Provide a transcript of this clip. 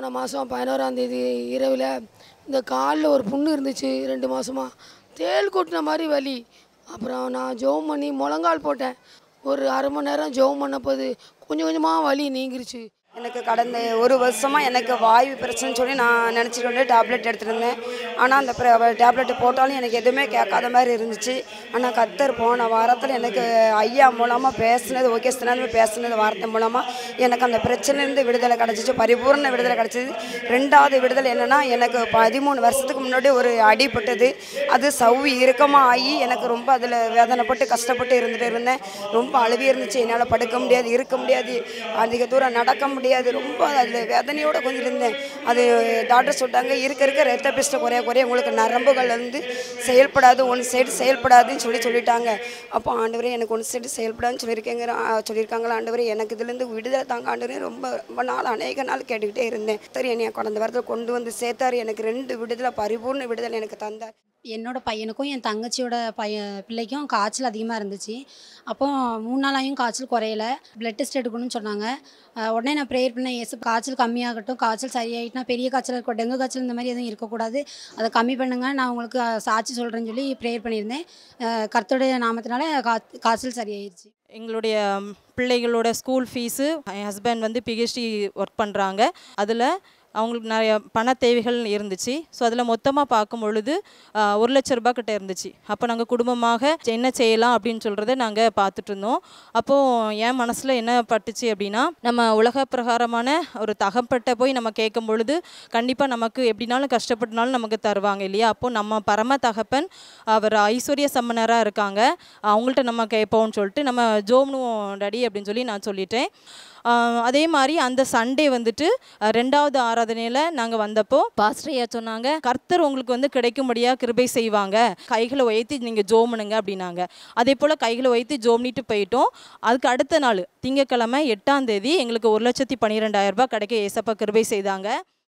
போன மாதம் 11ஆம் தேதி இரவில் இந்த காலில் ஒரு புண்ணு இருந்துச்சு 2 மாதமா. தேள் கொட்டின மாதிரி வலி. அப்புறம் நான் ஜெபம் பண்ணி முழங்கால் போட்டேன். ஒரு அரை மணி நேரம் ஜெபம் பண்ணப்போது கொஞ்சம் கொஞ்சமாக வலி நீங்கிருச்சு. எனக்கு கடந்த ஒரு வருஷமாக எனக்கு வாயு பிரச்சனைன்னு சொல்லி நான் நினச்சிட்டு வந்து டேப்லெட் எடுத்துகிட்டு இருந்தேன். ஆனால் அந்த டேப்லெட்டு போட்டாலும் எனக்கு எதுவுமே கேட்காத மாதிரி இருந்துச்சு. ஆனால் கர்த்தர் போன வாரத்தில் எனக்கு ஐயா மூலமாக பேசுனது, ஓகே சினாலுமே பேசுனது வார்த்தை மூலமாக எனக்கு அந்த பிரச்சனையிலேருந்து விடுதலை கிடச்சிச்சு, பரிபூர்ண விடுதலை கிடச்சிது. 2வது விடுதலை என்னென்னா, எனக்கு 13 வருஷத்துக்கு முன்னாடி ஒரு அடிப்பட்டது. அது சவ்வி இறுக்கமாக ஆகி எனக்கு ரொம்ப அதில் வேதனைப்பட்டு கஷ்டப்பட்டு இருந்துகிட்டு இருந்தேன். ரொம்ப அழுவி இருந்துச்சு. என்னால் படுக்க முடியாது, இருக்க முடியாது, அதிக தூரம் நடக்க முடியாது. ரொம்ப அதில் வேதனையோடு கொஞ்சம் இருந்தேன். அது டாக்டர் சொல்லிட்டாங்க, இருக்க ரத்த பிஸ்ட்டை குறைய உங்களுக்கு நரம்புகள் வந்து செயல்படாது, ஒன் சைடு செயல்படாதுன்னு சொல்லிட்டாங்க. அப்போ ஆண்டவரே எனக்கு ஒன் சைடு செயல்படாதுன்னு சொல்லியிருக்காங்களா ஆண்டவரே, எனக்கு இதுலேருந்து விடுதலை தாங்க ஆண்டவரே. ரொம்ப நாள் அநேக நாள் கேட்டுக்கிட்டே இருந்தேன். சரி, என்னை கடந்த வாரத்தில் கொண்டு வந்து சேர்த்தார். எனக்கு 2 விடுதலை, பரிபூர்ண விடுதலை எனக்கு தந்தார். என்னோட பையனுக்கும் என் தங்கச்சியோட பிள்ளைக்கும் காய்ச்சல் அதிகமாக இருந்துச்சு. அப்போ 3 நாளாயும் காய்ச்சல் குறையல. பிளட் டெஸ்ட் எடுக்கணும்னு சொன்னாங்க. உடனே நான் ப்ரேயர் பண்ணேன், ஏசு காய்ச்சல் கம்மியாகட்டும், காய்ச்சல் சரியாயிட்டுனா பெரிய காய்ச்சல் இருக்கும், டெங்கு காய்ச்சல் இந்த மாதிரி எதுவும் இருக்கக்கூடாது, அதை கம்மி பண்ணுங்க, நான் உங்களுக்கு சாட்சி சொல்கிறேன்னு சொல்லி ப்ரேயர் பண்ணியிருந்தேன். கர்த்தருடைய நாமத்தினால காய்ச்சல் சரியாயிடுச்சு. எங்களுடைய பிள்ளைகளோட ஸ்கூல் ஃபீஸு, என் ஹஸ்பண்ட் வந்து பிஹெச்டி ஒர்க் பண்ணுறாங்க. அதில் அவங்களுக்கு நிறைய பண தேவைகள் இருந்துச்சு. ஸோ அதில் மொத்தமாக பார்க்கும் பொழுது 1 லட்ச ரூபா கிட்ட இருந்துச்சு. அப்போ நாங்கள் குடும்பமாக என்ன செய்யலாம் அப்படின்னு சொல்கிறத நாங்கள் பார்த்துட்டு இருந்தோம். அப்போது என் மனசில் என்ன பட்டுச்சு அப்படின்னா, நம்ம உலக பிரகாரமான ஒரு தகப்பட்ட போய் நம்ம கேட்கும் பொழுது கண்டிப்பாக நமக்கு எப்படினாலும் கஷ்டப்பட்டனாலும் நமக்கு தருவாங்க இல்லையா. அப்போது நம்ம பரம தகப்பன் அவர் ஐஸ்வர்ய சம்மனராக இருக்காங்க, அவங்கள்ட்ட நம்ம கேட்போம்னு சொல்லிட்டு நம்ம ஜோம்னுவோம் டாடி அப்படின்னு சொல்லி நான் சொல்லிட்டேன். அதே மாதிரி அந்த சண்டே வந்துட்டு 2வது ஆராதனையில் நாங்கள் வந்தப்போ பாஸ்டர் ஐயா சொன்னாங்க, கர்த்தர் உங்களுக்கு வந்து கிடைக்கும்படியாக கிருபை செய்வாங்க, கைகளை உயர்த்தி நீங்கள் ஜோமுனுங்க அப்படின்னாங்க. அதே போல் கைகளை உயர்த்தி ஜோம்னிட்டு போயிட்டோம். அதுக்கு அடுத்த நாள் திங்கக்கிழமை 8ஆம் தேதி எங்களுக்கு 1,12,000 ரூபாய் கிடைக்க ஏசப்பா கிருபை செய்தாங்க.